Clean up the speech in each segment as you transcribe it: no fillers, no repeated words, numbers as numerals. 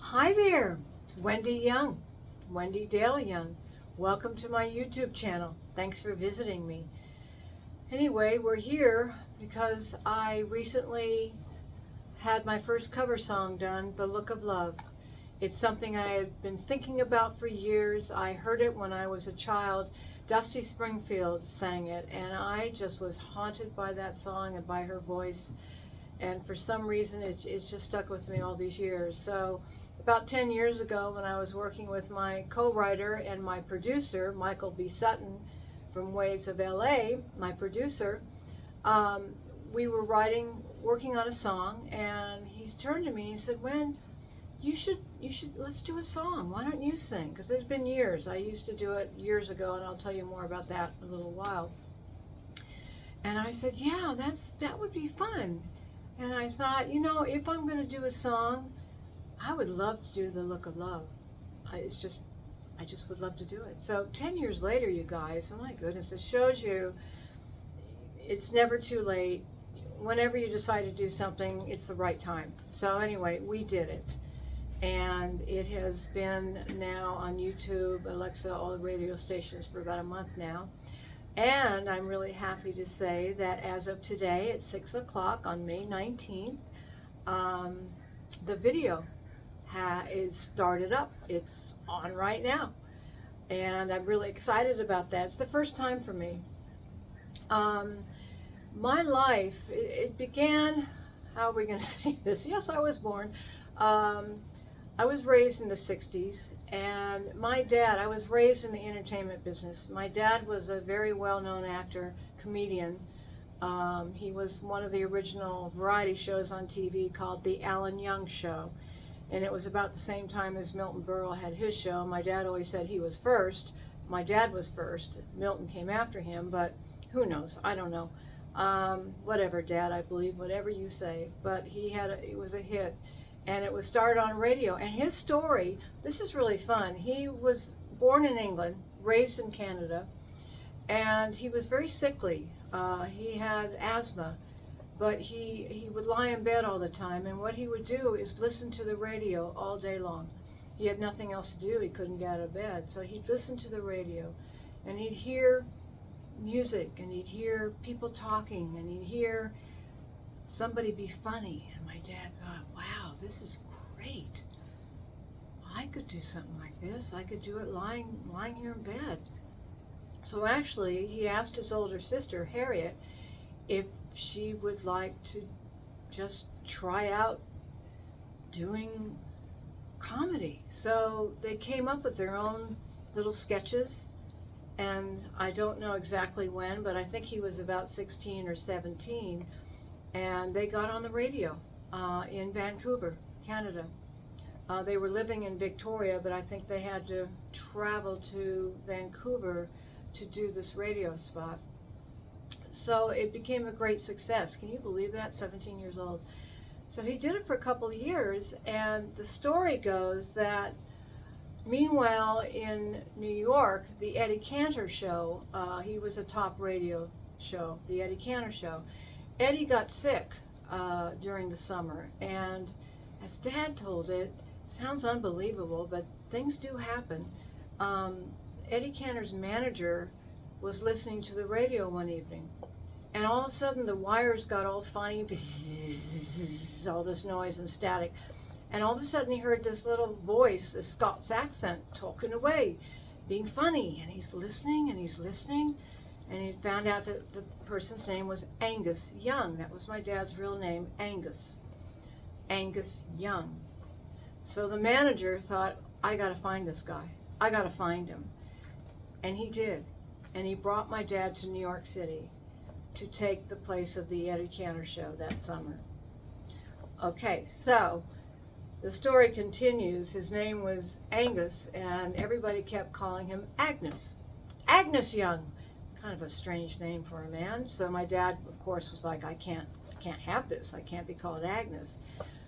Hi there, it's Wendy Young, Wendy Dale Young. Welcome to my YouTube channel. Thanks for visiting me. Anyway, we're here because I recently had my first cover song done, The Look of Love. It's something I had been thinking about for years. I heard it when I was a child. Dusty Springfield sang it, and I just was haunted by that song and by her voice. And for some reason, it's just stuck with me all these years. So about 10 years ago, when I was working with my co-writer and my producer, Michael B Sutton from Ways of LA, my producer, we were working on a song, and he turned to me and he said, "Wen, you should, let's do a song. Why don't you sing?" Because it's been years. I used to do it years ago, and I'll tell you more about that in a little while. And I said, "Yeah, that would be fun." And I thought, if I'm going to do a song, I would love to do The Look of Love. I just would love to do it. So 10 years later, you guys, oh my goodness, it shows you it's never too late. Whenever you decide to do something, it's the right time. So anyway, we did it. And it has been now on YouTube, Alexa, all the radio stations for about a month now. And I'm really happy to say that as of today at 6 o'clock on May 19th, the video is started up. It's on right now. And I'm really excited about that. It's the first time for me. My life, it began, how are we going to say this? Yes, I was born. I was raised in the 60s, and my dad, I was raised in the entertainment business. My dad was a very well-known actor, comedian. He was one of the original variety shows on TV called The Alan Young Show, and it was about the same time as Milton Berle had his show. My dad always said he was first. My dad was first. Milton came after him, but who knows? I don't know. Whatever, Dad, I believe whatever you say. But it was a hit. And it was started on radio. And his story, this is really fun. He was born in England, raised in Canada, and he was very sickly. He had asthma, but he would lie in bed all the time, and what he would do is listen to the radio all day long. He had nothing else to do. He couldn't get out of bed, so he'd listen to the radio, and he'd hear music, and he'd hear people talking, and he'd hear somebody be funny. And my dad thought, wow, this is great. I could do something like this. I could do it lying here in bed. So actually, he asked his older sister, Harriet, if she would like to just try out doing comedy. So they came up with their own little sketches, and I don't know exactly when, but I think he was about 16 or 17, and they got on the radio in Vancouver, Canada. They were living in Victoria, but I think they had to travel to Vancouver to do this radio spot. So it became a great success. Can you believe that? 17 years old. So he did it for a couple of years, and the story goes that meanwhile in New York, the Eddie Cantor show, he was a top radio show, the Eddie Cantor show. Eddie got sick during the summer, and as Dad told it, sounds unbelievable, but things do happen. Eddie Cantor's manager was listening to the radio one evening, and all of a sudden the wires got all funny, all this noise and static, and all of a sudden he heard this little voice, this Scots accent, talking away, being funny, and he's listening and he's listening, and he found out that the person's name was Angus Young. That was my dad's real name, Angus Young. So the manager thought, I gotta find this guy. I gotta find him. And he did. And he brought my dad to New York City to take the place of the Eddie Cantor show that summer. Okay, so the story continues. His name was Angus, and everybody kept calling him Agnes. Agnes Young. Kind of a strange name for a man. So my dad, of course, was like, I can't have this. I can't be called Agnes.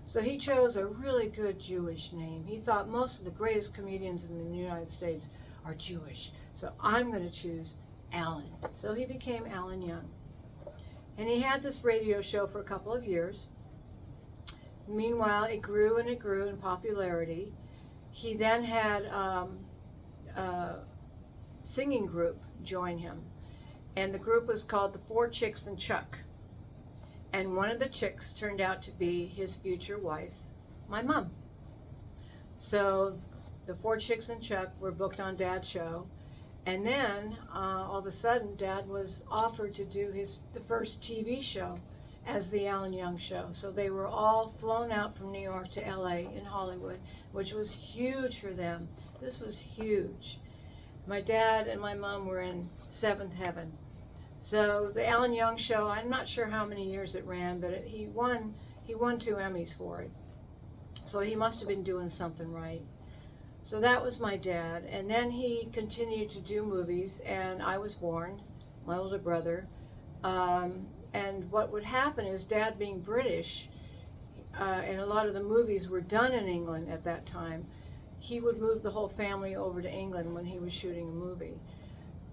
So he chose a really good Jewish name. He thought most of the greatest comedians in the United States are Jewish. So I'm going to choose Alan. So he became Alan Young. And he had this radio show for a couple of years. Meanwhile, it grew and it grew in popularity. He then had a singing group join him, and the group was called the Four Chicks and Chuck. And one of the chicks turned out to be his future wife, my mom. So the Four Chicks and Chuck were booked on Dad's show, and then all of a sudden Dad was offered to do the first TV show as the Alan Young Show. So they were all flown out from New York to LA in Hollywood, which was huge for them. This was huge. My dad and my mom were in seventh heaven. So the Alan Young Show, I'm not sure how many years it ran, but he won 2 Emmys for it. So he must have been doing something right. So that was my dad. And then he continued to do movies, and I was born, my older brother. And what would happen is, Dad being British, and a lot of the movies were done in England at that time, he would move the whole family over to England when he was shooting a movie.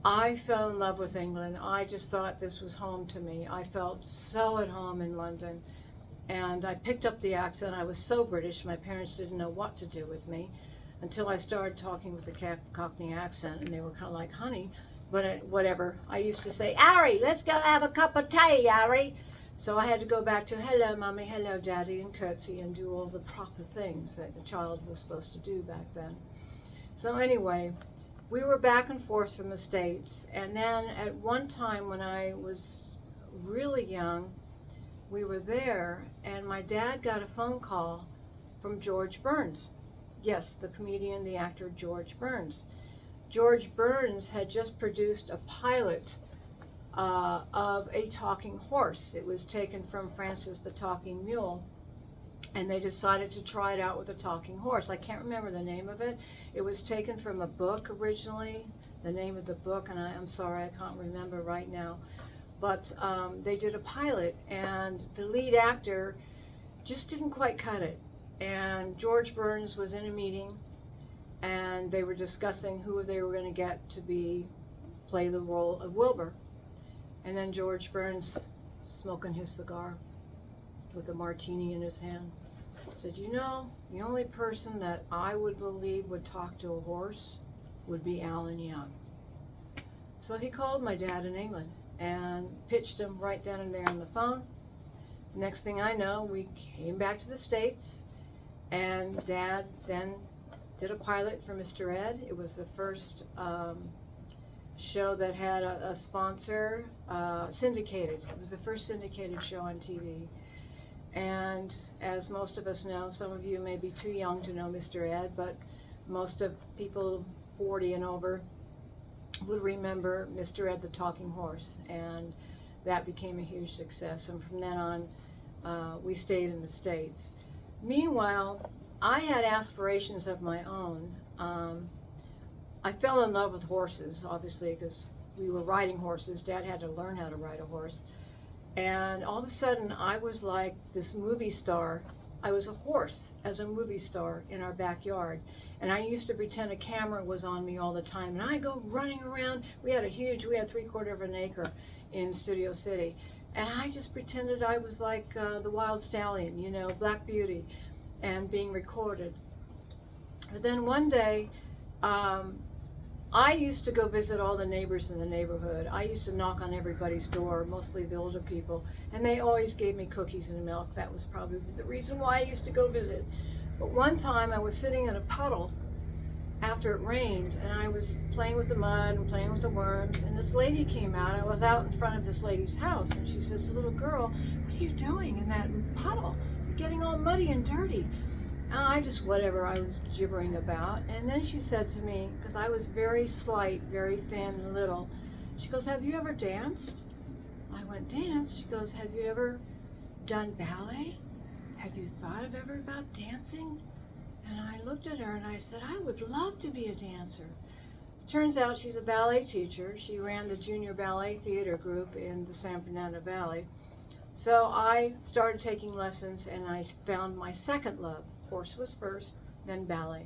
I fell in love with England. I just thought this was home to me. I felt so at home in London. And I picked up the accent. I was so British, my parents didn't know what to do with me until I started talking with the Cockney accent, and they were kind of like, honey, but whatever. I used to say, Ari, let's go have a cup of tea, Ari. So I had to go back to hello, Mummy, hello, Daddy, and curtsy and do all the proper things that a child was supposed to do back then. So anyway, we were back and forth from the States, and then at one time when I was really young, we were there, and my dad got a phone call from George Burns. Yes, the comedian, the actor George Burns. George Burns had just produced a pilot of a talking horse. It was taken from Francis the Talking Mule, and they decided to try it out with a talking horse. I can't remember the name of it. It was taken from a book originally, the name of the book, and I'm sorry, I can't remember right now. But they did a pilot, and the lead actor just didn't quite cut it. And George Burns was in a meeting, and they were discussing who they were going to get to play the role of Wilbur. And then George Burns, smoking his cigar with a martini in his hand, said, you know, the only person that I would believe would talk to a horse would be Alan Young. So he called my dad in England and pitched him right then and there on the phone. Next thing I know, we came back to the States, and Dad then did a pilot for Mr. Ed. It was the first show that had a sponsor, syndicated. It was the first syndicated show on TV. And as most of us know, some of you may be too young to know Mr. Ed, but most of people 40 and over would remember Mr. Ed the Talking Horse, and that became a huge success. And from then on, we stayed in the States. Meanwhile, I had aspirations of my own. I fell in love with horses, obviously, because we were riding horses. Dad had to learn how to ride a horse. And all of a sudden, I was like this movie star. I was a horse as a movie star in our backyard. And I used to pretend a camera was on me all the time. And I go running around. We had 3/4 of an acre in Studio City. And I just pretended I was like the wild stallion, you know, Black Beauty, and being recorded. But then one day, I used to go visit all the neighbors in the neighborhood. I used to knock on everybody's door, mostly the older people, and they always gave me cookies and milk. That was probably the reason why I used to go visit. But one time I was sitting in a puddle after it rained, and I was playing with the mud and playing with the worms, and this lady came out. I was out in front of this lady's house, and she says, little girl, what are you doing in that puddle? You're getting all muddy and dirty. I just, whatever I was gibbering about. And then she said to me, because I was very slight, very thin and little, she goes, have you ever danced? I went, dance? She goes, have you ever done ballet? Have you thought of ever about dancing? And I looked at her and I said, I would love to be a dancer. It turns out she's a ballet teacher. She ran the junior ballet theater group in the San Fernando Valley. So I started taking lessons, and I found my second love. Horse was first, then ballet.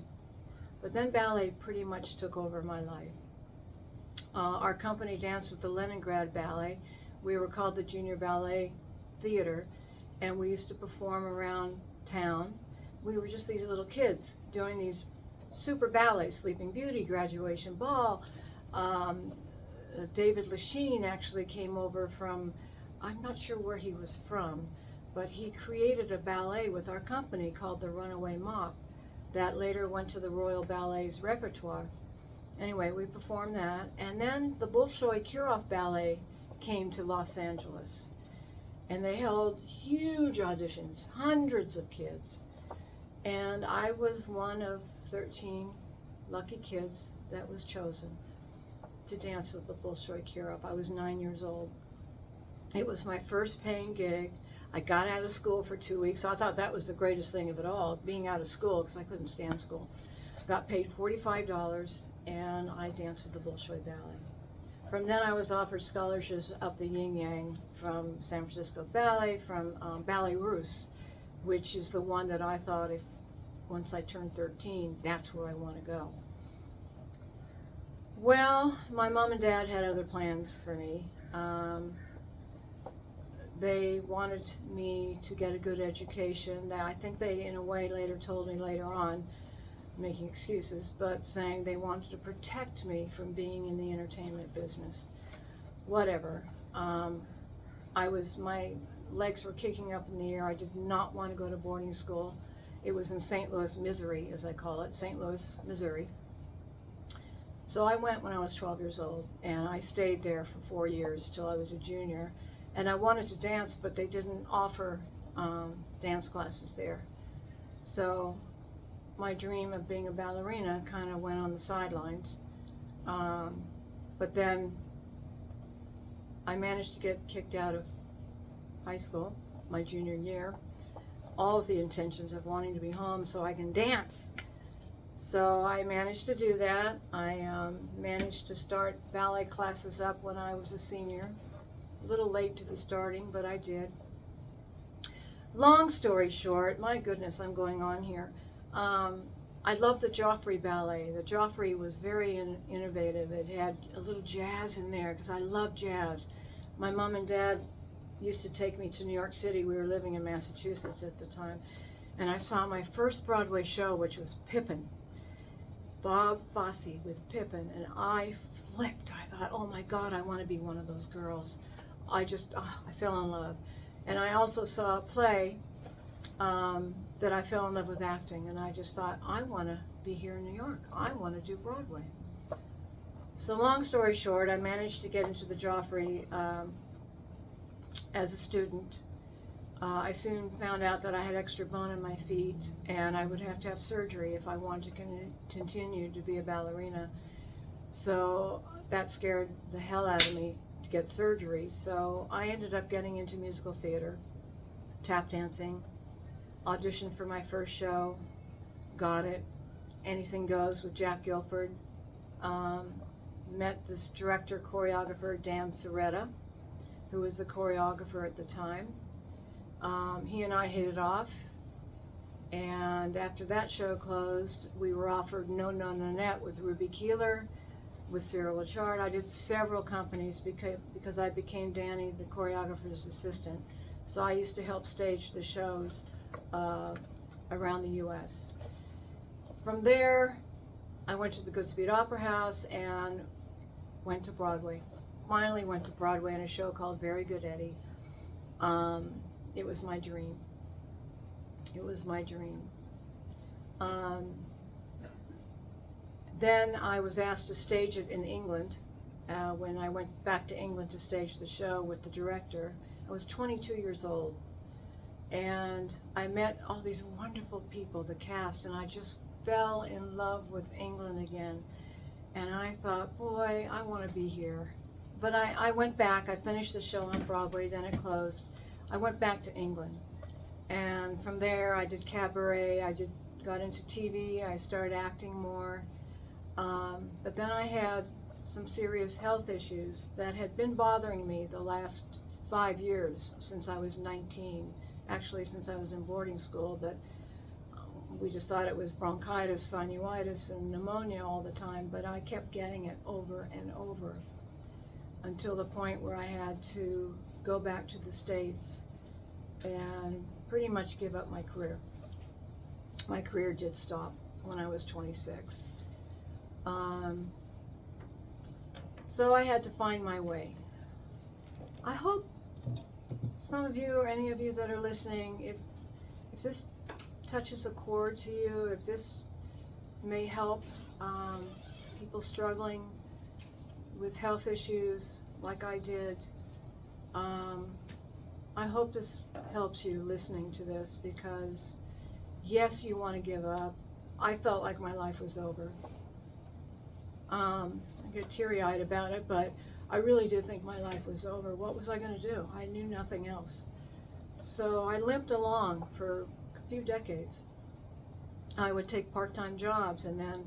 But then ballet pretty much took over my life. Our company danced with the Leningrad Ballet. We were called the Junior Ballet Theater, and we used to perform around town. We were just these little kids doing these super ballets, Sleeping Beauty, Graduation Ball. David Lachine actually came over from, I'm not sure where he was from, but he created a ballet with our company called the Runaway Mop that later went to the Royal Ballet's repertoire. Anyway, we performed that, and then the Bolshoi Ballet came to Los Angeles, and they held huge auditions, hundreds of kids, and I was one of 13 lucky kids that was chosen to dance with the Bolshoi Kirov. I was 9 years old. It was my first paying gig. I got out of school for 2 weeks. So I thought that was the greatest thing of it all, being out of school, because I couldn't stand school. Got paid $45, and I danced with the Bolshoi Ballet. From then I was offered scholarships up the yin yang from San Francisco Ballet, from Ballet Russe, which is the one that I thought if once I turned 13, that's where I want to go. Well, my mom and dad had other plans for me. They wanted me to get a good education. I think they, in a way, later told me later on, making excuses, but saying they wanted to protect me from being in the entertainment business. Whatever. My legs were kicking up in the air. I did not want to go to boarding school. It was in St. Louis, Missouri, as I call it, St. Louis, Missouri. So I went when I was 12 years old, and I stayed there for 4 years till I was a junior. And I wanted to dance, but they didn't offer dance classes there. So my dream of being a ballerina kind of went on the sidelines. But then I managed to get kicked out of high school my junior year, all with the intentions of wanting to be home so I can dance. So I managed to do that. I managed to start ballet classes up when I was a senior. A little late to be starting, but I did. Long story short, my goodness, I'm going on here. I love the Joffrey Ballet. The Joffrey was very innovative. It had a little jazz in there because I love jazz. My mom and dad used to take me to New York City. We were living in Massachusetts at the time. And I saw my first Broadway show, which was Pippin. Bob Fosse with Pippin. And I flipped. I thought, oh my God, I want to be one of those girls. I fell in love. And I also saw a play that I fell in love with acting, and I just thought, I want to be here in New York. I want to do Broadway. So long story short, I managed to get into the Joffrey as a student. I soon found out that I had extra bone in my feet, and I would have to have surgery if I wanted to continue to be a ballerina. So that scared the hell out of me to get surgery. So I ended up getting into musical theater, tap dancing, auditioned for my first show, got it, Anything Goes with Jack Guilford, met this director, choreographer, Dan Soretta, who was the choreographer at the time. He and I hit it off, and after that show closed, we were offered No No Nanette with Ruby Keeler, with Cyril Lachard. I did several companies because I became Danny, the choreographer's assistant. So I used to help stage the shows around the U.S. From there, I went to the Goodspeed Opera House and went to Broadway. Finally went to Broadway in a show called Very Good Eddie. It was my dream. It was my dream. Then I was asked to stage it in England. When I went back to England to stage the show with the director, I was 22 years old. And I met all these wonderful people, the cast, and I just fell in love with England again. And I thought, boy, I want to be here. But I went back. I finished the show on Broadway, then it closed. I went back to England. And from there, I did cabaret. Got into TV. I started acting more. But then I had some serious health issues that had been bothering me the last 5 years since I was 19. Actually, since I was in boarding school, but we just thought it was bronchitis, sinusitis, and pneumonia all the time, but I kept getting it over and over until the point where I had to go back to the States and pretty much give up my career. my career did stop when I was 26. So I had to find my way. I hope some of you or any of you that are listening, if this touches a chord to you, if this may help people struggling with health issues like I did, I hope this helps you listening to this, because yes, you want to give up. I felt like my life was over. I get teary-eyed about it, but I really did think my life was over. What was I going to do? I knew nothing else. So I limped along for a few decades. I would take part-time jobs, and then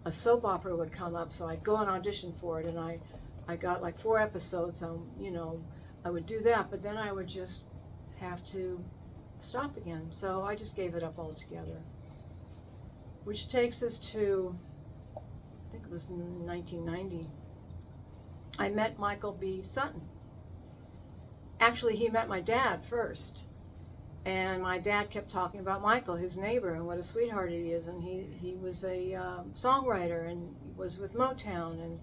a soap opera would come up, so I'd go and audition for it, and I got like 4 episodes on, I would do that, but then I would just have to stop again. So I just gave it up altogether. Which takes us to, I think it was in 1990. I met Michael B Sutton. Actually, he met my dad first. And my dad kept talking about Michael, his neighbor, and what a sweetheart he is. And he was a songwriter and was with Motown. And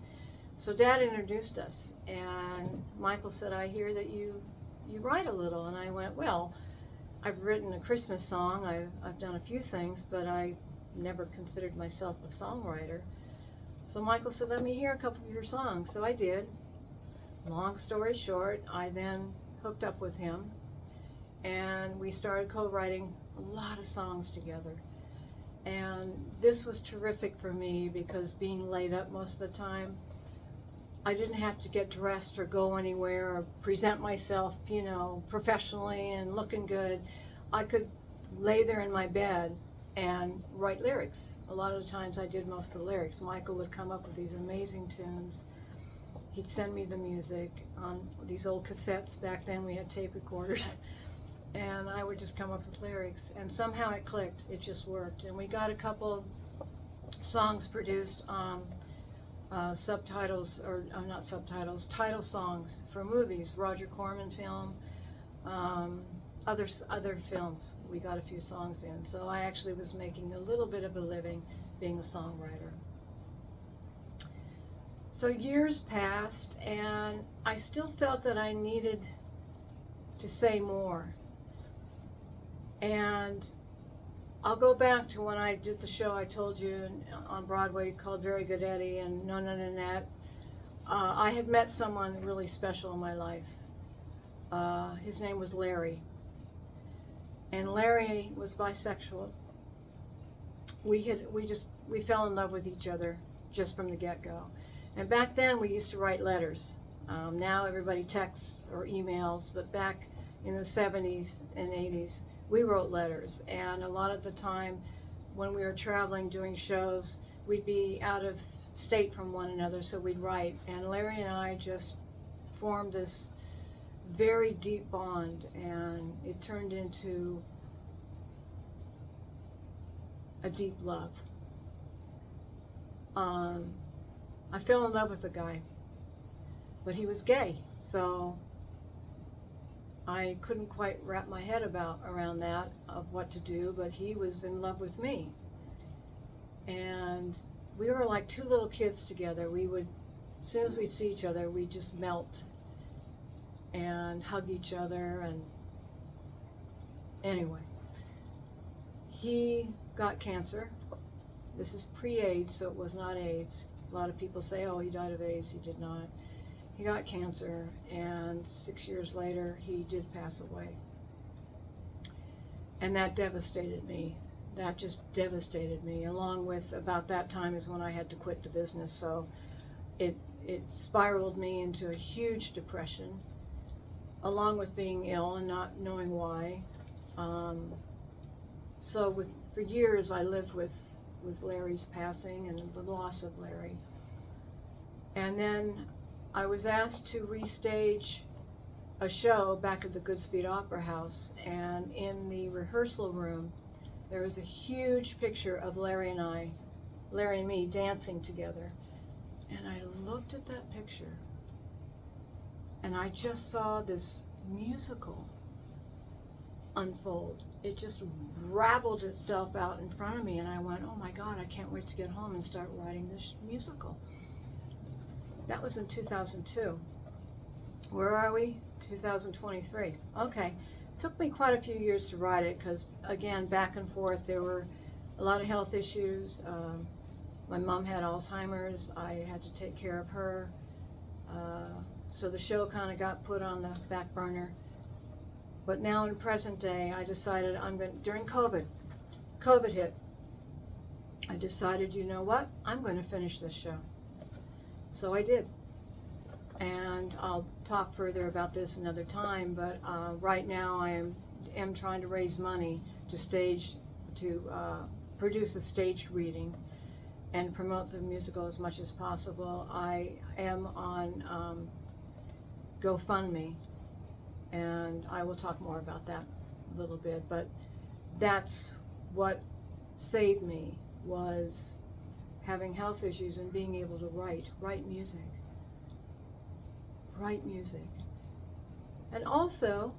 so Dad introduced us. And Michael said, I hear that you write a little. And I went, well, I've written a Christmas song. I've done a few things, but I never considered myself a songwriter. So Michael said, let me hear a couple of your songs. So I did. Long story short, I then hooked up with him, and we started co-writing a lot of songs together. And this was terrific for me, because being laid up most of the time, I didn't have to get dressed or go anywhere or present myself, professionally and looking good. I could lay there in my bed and write lyrics. A lot of the times I did most of the lyrics. Michael would come up with these amazing tunes. He'd send me the music on these old cassettes. Back then we had tape recorders. And I would just come up with lyrics. And somehow it clicked. It just worked. And we got a couple songs produced, subtitles, or not subtitles, title songs for movies. Roger Corman film, other films. We got a few songs in. So I actually was making a little bit of a living being a songwriter. So years passed, and I still felt that I needed to say more. And I'll go back to when I did the show I told you on Broadway called Very Good Eddie and No No Nanette. I had met someone really special in my life. His name was Larry. And Larry was bisexual. We fell in love with each other just from the get-go. And back then we used to write letters. Now everybody texts or emails, but back in the 70s and 80s, we wrote letters. And a lot of the time when we were traveling doing shows, we'd be out of state from one another, so we'd write. And Larry and I just formed this very deep bond, and it turned into a deep love. I fell in love with the guy, but he was gay, so I couldn't quite wrap my head around that, of what to do, but he was in love with me. And we were like 2 little kids together. We would, as soon as we'd see each other, we'd just melt and hug each other. And anyway, he got cancer. This is pre-AIDS, so it was not AIDS. A lot of people say, oh, he died of AIDS. He did not. He got cancer, and 6 years later, he did pass away. And that devastated me. That just devastated me. Along with, about that time is when I had to quit the business, so it spiraled me into a huge depression, along with being ill and not knowing why. So for years I lived with Larry's passing and the loss of Larry. And then I was asked to restage a show back at the Goodspeed Opera House, and in the rehearsal room there was a huge picture of Larry and me dancing together. And I looked at that picture and I just saw this musical unfold. it just raveled itself out in front of me, and I went, oh my God, I can't wait to get home and start writing this musical. That was in 2002. Where are we? 2023. Okay. Took me quite a few years to write it because, again, back and forth, there were a lot of health issues. My mom had Alzheimer's. I had to take care of her. So the show kind of got put on the back burner. But now in present day, I decided during COVID hit, I decided, you know what? I'm going to finish this show. So I did. And I'll talk further about this another time, but right now I am trying to raise money to produce a staged reading and promote the musical as much as possible. I am on GoFundMe, and I will talk more about that a little bit, but that's what saved me, was having health issues and being able to write music. And also,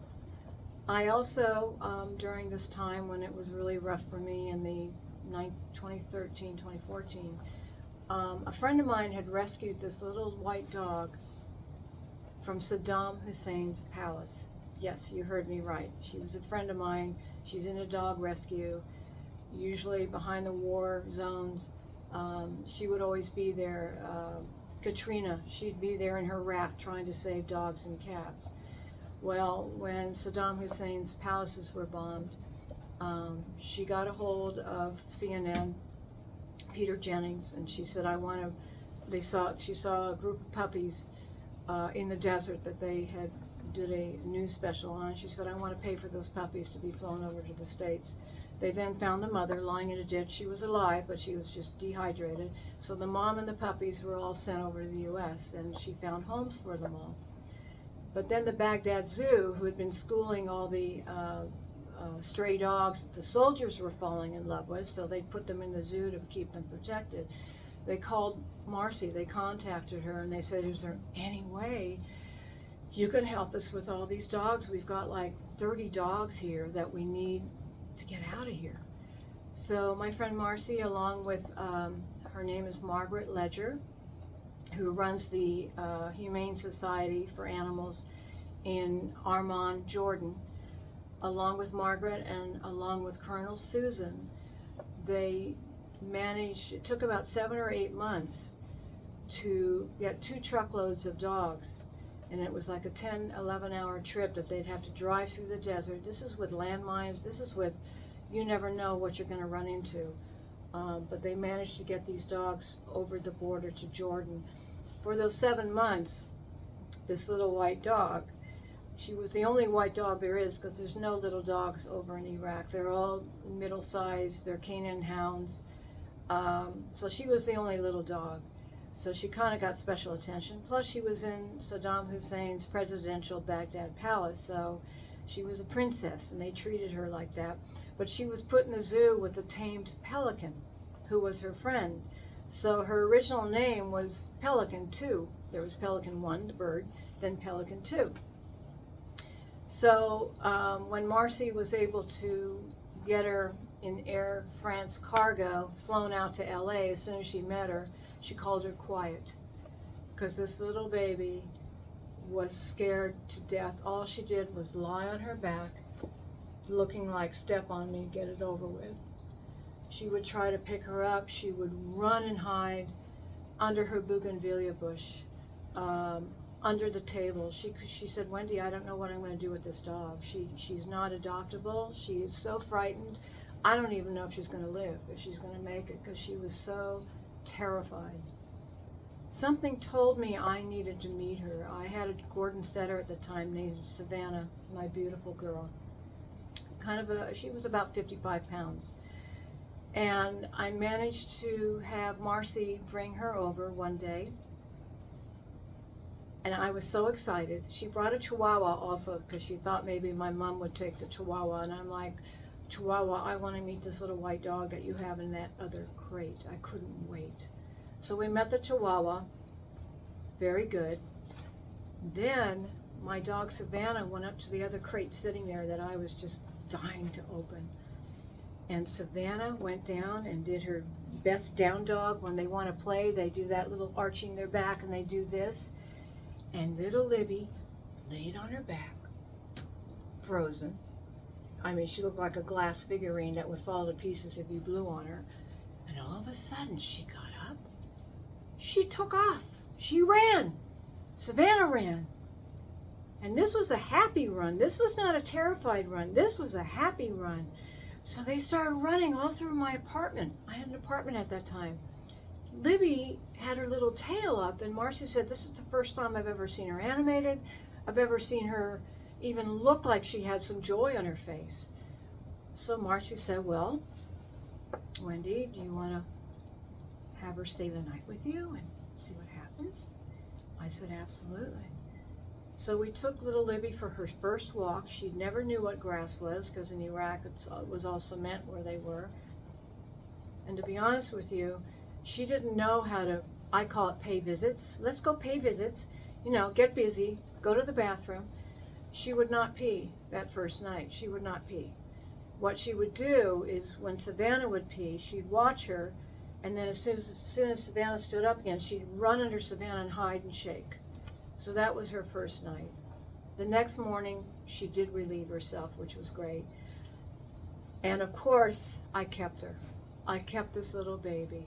during this time when it was really rough for me in the 2013, 2014, a friend of mine had rescued this little white dog from Saddam Hussein's palace. Yes, you heard me right. She was a friend of mine. She's in a dog rescue, usually behind the war zones. She would always be there. Katrina, she'd be there in her raft trying to save dogs and cats. Well, when Saddam Hussein's palaces were bombed, she got a hold of CNN, Peter Jennings, and she said, she saw a group of puppies in the desert that they had did a news special on. She said, I want to pay for those puppies to be flown over to the States. They then found the mother lying in a ditch. She was alive, but she was just dehydrated. So the mom and the puppies were all sent over to the U.S., and she found homes for them all. But then the Baghdad Zoo, who had been schooling all the stray dogs that the soldiers were falling in love with, so they put them in the zoo to keep them protected. They called Marcy, they contacted her, and they said, is there any way you can help us with all these dogs? We've got like 30 dogs here that we need to get out of here. So my friend Marcy, along with, her name is Margaret Ledger, who runs the Humane Society for Animals in Amman, Jordan, along with Margaret and along with Colonel Susan, they managed, it took about 7 or 8 months to get 2 truckloads of dogs. And it was like a 10, 11-hour trip that they'd have to drive through the desert. This is with landmines. This is with, you never know what you're going to run into. But they managed to get these dogs over the border to Jordan. For those 7 months, this little white dog, she was the only white dog there is, because there's no little dogs over in Iraq. They're all middle-sized. They're canine hounds. So she was the only little dog. So she kind of got special attention. Plus she was in Saddam Hussein's presidential Baghdad palace, so she was a princess, and they treated her like that. But she was put in the zoo with a tamed pelican, who was her friend. So her original name was Pelican 2. There was Pelican 1, the bird, then Pelican 2. So when Marcy was able to get her in Air France cargo, flown out to LA, as soon as she met her, she called her Quiet, because this little baby was scared to death. All she did was lie on her back, looking like step on me, get it over with. She would try to pick her up. She would run and hide under her bougainvillea bush, under the table. She said, Wendy, I don't know what I'm going to do with this dog. She's not adoptable. She is so frightened. I don't even know if she's going to live, if she's going to make it, because she was so terrified. Something told me I needed to meet her. I had a Gordon setter at the time named Savannah, my beautiful girl. She was about 55 pounds. And I managed to have Marcy bring her over one day. And I was so excited. She brought a Chihuahua also, because she thought maybe my mom would take the Chihuahua. And I'm like, Chihuahua, I want to meet this little white dog that you have in that other crate. I couldn't wait. So we met the Chihuahua. Very good. Then my dog Savannah went up to the other crate sitting there that I was just dying to open. And Savannah went down and did her best down dog. When they want to play, they do that little arching their back and they do this. And little Libby laid on her back, frozen. I mean, she looked like a glass figurine that would fall to pieces if you blew on her. And all of a sudden, she got up. She took off. She ran. Savannah ran. And this was a happy run. This was not a terrified run. This was a happy run. So they started running all through my apartment. I had an apartment at that time. Libby had her little tail up, and Marcy said, this is the first time I've ever seen her animated. I've ever seen her even look like she had some joy on her face. So Marcy said, well, Wendy, do you want to have her stay the night with you and see what happens? I said, absolutely. So we took little Libby for her first walk. She never knew what grass was, because in Iraq it was all cement where they were. And to be honest with you, she didn't know how to, I call it pay visits. Let's go pay visits, you know, get busy, go to the bathroom. She would not pee that first night. She would not pee. What she would do is when Savannah would pee, she'd watch her, and then as soon as Savannah stood up again, she'd run under Savannah and hide and shake. So that was her first night. The next morning, she did relieve herself, which was great. And of course, I kept her. I kept this little baby.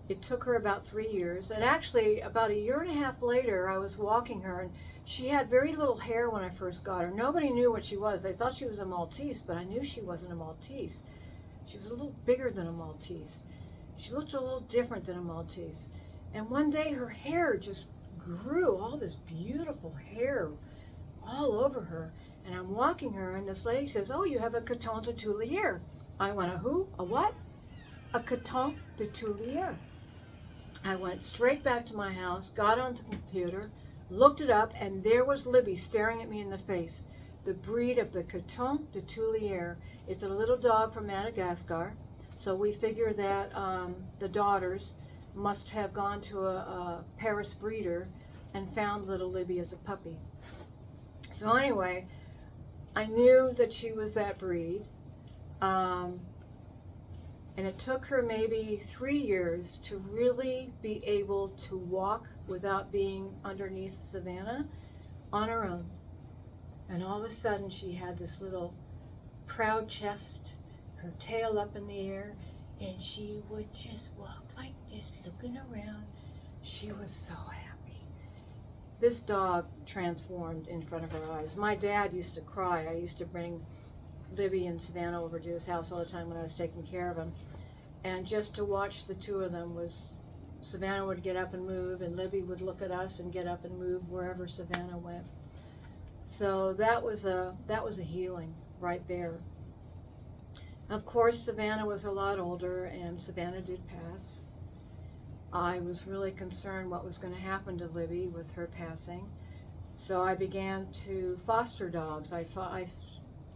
It took her about 3 years. And actually, about 1.5 years later, I was walking her, and she had very little hair when I first got her. Nobody knew what she was. They thought she was a Maltese, but I knew she wasn't a Maltese. She was a little bigger than a Maltese. She looked a little different than a Maltese. And one day her hair just grew, all this beautiful hair all over her. And I'm walking her, and this lady says, oh, you have a coton de Tulier. I went, a who? A what? A coton de Tulier. I went straight back to my house, got on the computer, looked it up, and there was Libby staring at me in the face. The breed of the coton de Tulier. It's a little dog from Madagascar. So we figure that the daughters must have gone to a Paris breeder and found little Libby as a puppy. So anyway, I knew that she was that breed. And it took her maybe 3 years to really be able to walk without being underneath Savannah on her own. And all of a sudden she had this little proud chest, her tail up in the air, and she would just walk like this, looking around. She was so happy. This dog transformed in front of her eyes. My dad used to cry. I used to bring Libby and Savannah over to his house all the time when I was taking care of him. And just to watch the two of them was, Savannah would get up and move, and Libby would look at us and get up and move wherever Savannah went. So that was a healing right there. Of course, Savannah was a lot older, and Savannah did pass. I was really concerned what was going to happen to Libby with her passing. So I began to foster dogs. I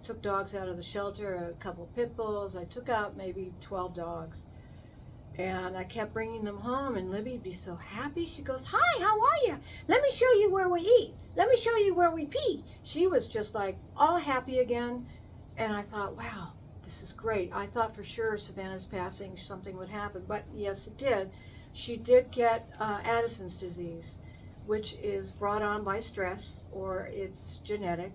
took dogs out of the shelter, a couple pit bulls. I took out maybe 12 dogs. And I kept bringing them home, and Libby'd be so happy. She goes, hi, how are you? Let me show you where we eat. Let me show you where we pee. She was just like all happy again. And I thought, wow, this is great. I thought for sure Savannah's passing, something would happen. But yes, it did. She did get Addison's disease, which is brought on by stress, or it's genetic.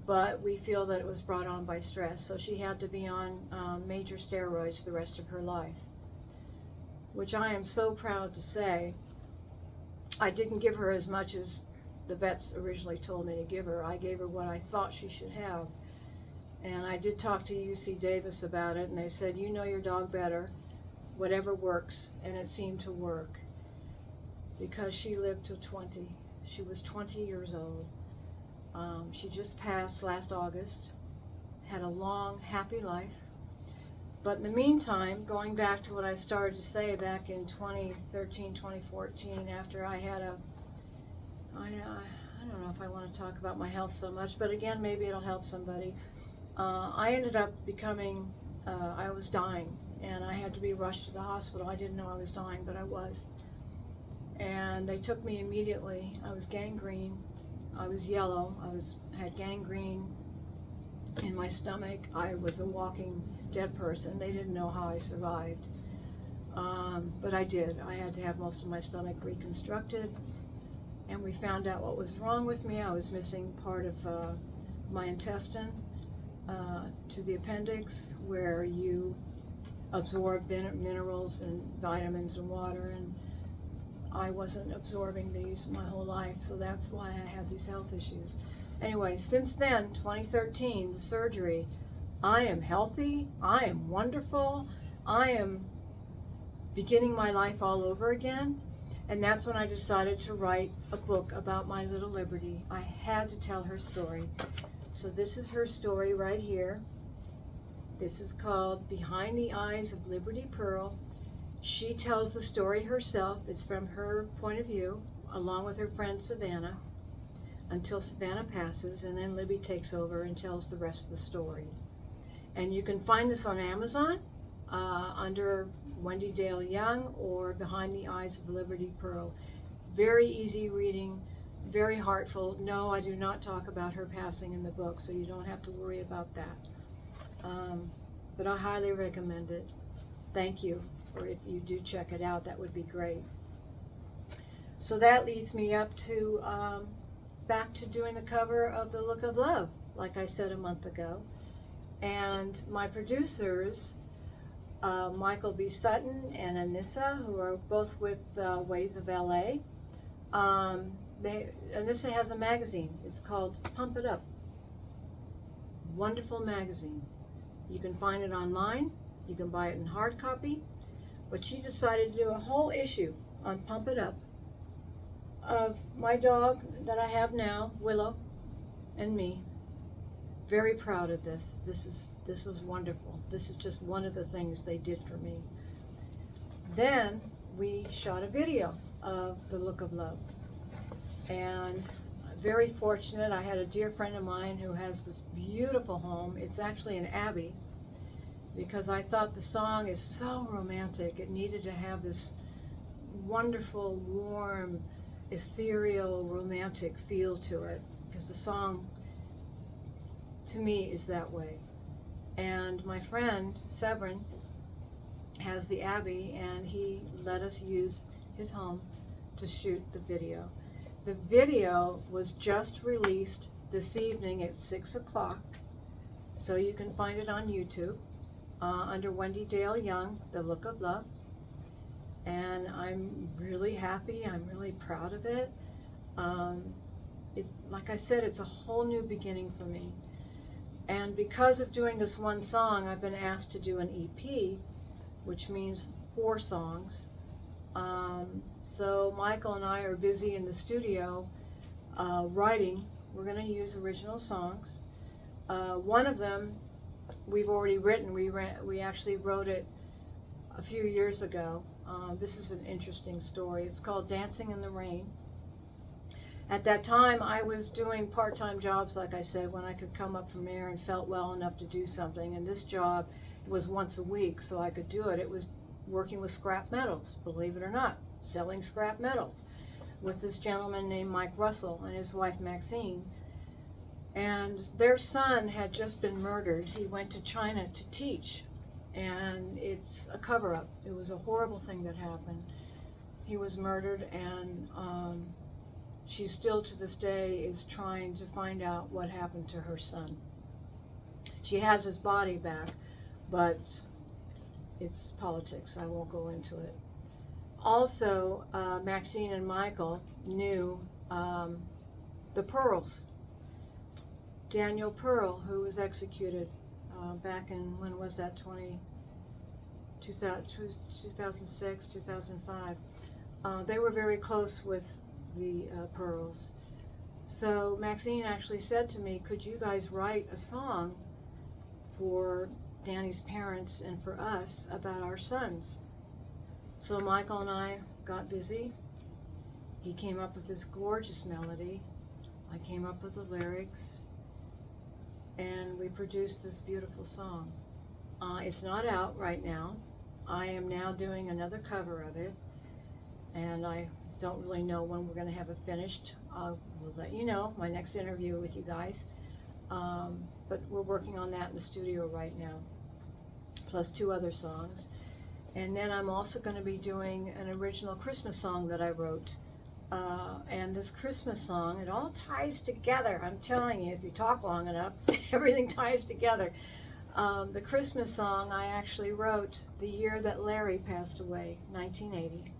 But we feel that it was brought on by stress. So she had to be on major steroids the rest of her life, which I am so proud to say. I didn't give her as much as the vets originally told me to give her. I gave her what I thought she should have. And I did talk to UC Davis about it, and they said, you know your dog better, whatever works. And it seemed to work, because she lived till 20. She was 20 years old. She just passed last August, had a long, happy life. But in the meantime, going back to what I started to say back in 2013, 2014, after I had I don't know if I want to talk about my health so much, but again, maybe it'll help somebody. I ended up becoming, I was dying, and I had to be rushed to the hospital. I didn't know I was dying, but I was. And they took me immediately. I was gangrene. I was yellow. I was had gangrene in my stomach. I was a walking dead person. They didn't know how I survived. But I did. I had to have most of my stomach reconstructed, and we found out what was wrong with me. I was missing part of my intestine to the appendix, where you absorb minerals and vitamins and water, and I wasn't absorbing these my whole life, so that's why I had these health issues. Anyway, since then, 2013, the surgery, I am healthy, I am wonderful, I am beginning my life all over again, and that's when I decided to write a book about my little Liberty. I had to tell her story. So this is her story right here. This is called Behind the Eyes of Liberty Pearl. She tells the story herself. It's from her point of view, along with her friend Savannah, until Savannah passes, and then Libby takes over and tells the rest of the story. And you can find this on Amazon under Wendy Dale Young, or Behind the Eyes of Liberty Pearl. Very easy reading, very heartful. No, I do not talk about her passing in the book, so you don't have to worry about that. But I highly recommend it. Thank you. Or if you do check it out, that would be great. So that leads me up to back to doing the cover of The Look of Love, like I said a month ago. And my producers, Michael B Sutton and Anissa, who are both with Ways of LA, Anissa has a magazine. It's called Pump It Up. Wonderful magazine. You can find it online. You can buy it in hard copy. But she decided to do a whole issue on Pump It Up of my dog that I have now, Willow, and me. Very proud of this. This was wonderful. This is just one of the things they did for me. Then we shot a video of The Look of Love. And very fortunate, I had a dear friend of mine who has this beautiful home. It's actually an abbey, because I thought the song is so romantic. It needed to have this wonderful, warm, ethereal, romantic feel to it, because the song, to me, is that way. And my friend, Severin, has the abbey, and he let us use his home to shoot the video. The video was just released this evening at 6 o'clock, so you can find it on YouTube under Wendy Dale Young, The Look of Love. And I'm really happy. I'm really proud of it. Like I said, it's a whole new beginning for me. And because of doing this one song, I've been asked to do an EP, which means 4 songs. So Michael and I are busy in the studio writing. We're going to use original songs. One of them we've already written. We actually wrote it a few years ago. This is an interesting story. It's called Dancing in the Rain. At that time, I was doing part-time jobs, like I said, when I could come up from there and felt well enough to do something. And this job was once a week, so I could do it. It was working with scrap metals, believe it or not, selling scrap metals with this gentleman named Mike Russell and his wife Maxine. And their son had just been murdered. He went to China to teach, and it's a cover-up. It was a horrible thing that happened. He was murdered, and she still to this day is trying to find out what happened to her son. She has his body back, but it's politics. I won't go into it. Also, Maxine and Michael knew the Pearls. Daniel Pearl, who was executed back in, when was that, 2006, 2005. They were very close with the Pearls. So Maxine actually said to me, could you guys write a song for Danny's parents and for us about our sons? So Michael and I got busy. He came up with this gorgeous melody. I came up with the lyrics, and we produced this beautiful song. It's not out right now. I am now doing another cover of it, and I don't really know when we're going to have it finished. I will let you know my next interview with you guys. But we're working on that in the studio right now, plus 2 other songs. And then I'm also going to be doing an original Christmas song that I wrote. And this Christmas song, it all ties together. I'm telling you, if you talk long enough, everything ties together. The Christmas song I actually wrote the year that Larry passed away, 1980.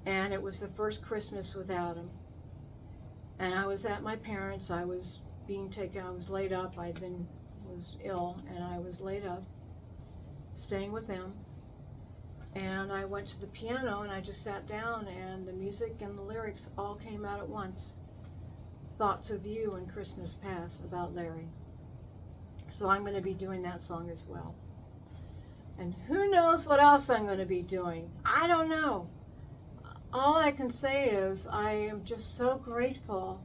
And it was the first Christmas without him. And I was at my parents'. I was being taken, I was laid up. Was ill, and I was laid up, staying with them. And I went to the piano and I just sat down, and the music and the lyrics all came out at once. Thoughts of you and Christmas Past, about Larry. So I'm going to be doing that song as well. And who knows what else I'm going to be doing? I don't know. All I can say is I am just so grateful.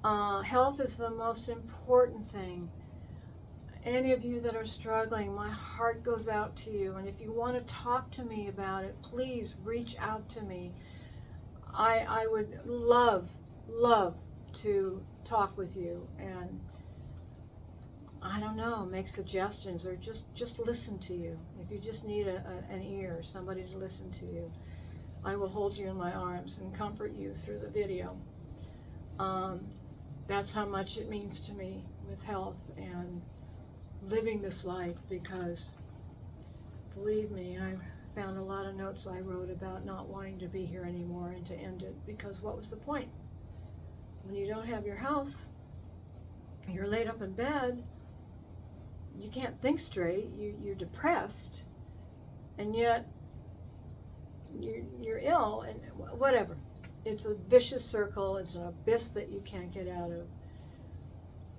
Health is the most important thing. Any of you that are struggling, my heart goes out to you. And if you want to talk to me about it, please reach out to me. I would love to talk with you, and I don't know, make suggestions, or just listen to you. If you just need an ear, somebody to listen to you, I will hold you in my arms and comfort you through the video. That's how much it means to me with health and living this life, because believe me, I found a lot of notes I wrote about not wanting to be here anymore and to end it, because what was the point? When you don't have your health, you're laid up in bed, you can't think straight, you're depressed, and yet you're ill, and whatever. It's a vicious circle. It's an abyss that you can't get out of.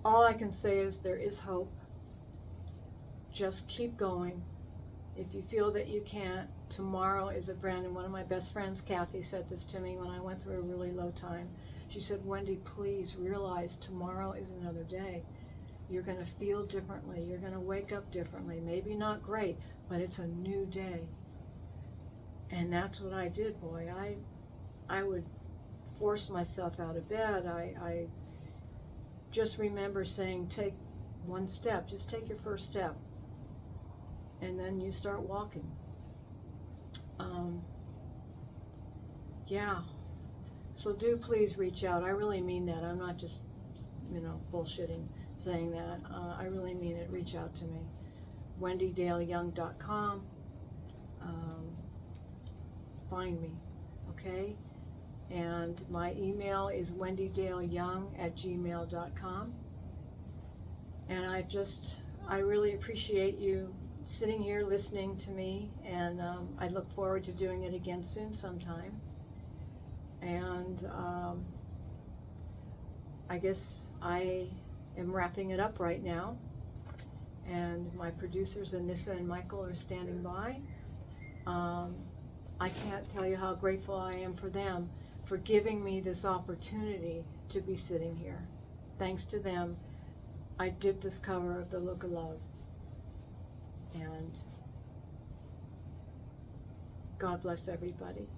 All I can say is there is hope. Just keep going. If you feel that you can't, tomorrow is a brand new. One of my best friends, Kathy, said this to me when I went through a really low time. She said, Wendy, please realize tomorrow is another day. You're going to feel differently. You're going to wake up differently. Maybe not great, but it's a new day. And that's what I did, boy. I would force myself out of bed. I just remember saying, take one step. Just take your first step. And then you start walking. Yeah. So do please reach out. I really mean that. I'm not just, bullshitting saying that. I really mean it. Reach out to me. WendyDaleYoung.com. Find me, okay? And my email is wendydaleyoung@gmail.com. And I really appreciate you sitting here listening to me, and I look forward to doing it again soon sometime. And I guess I am wrapping it up right now, and my producers Addison and Michael are standing by. I can't tell you how grateful I am for them for giving me this opportunity to be sitting here. Thanks to them, I did this cover of The Look of Love. And God bless everybody.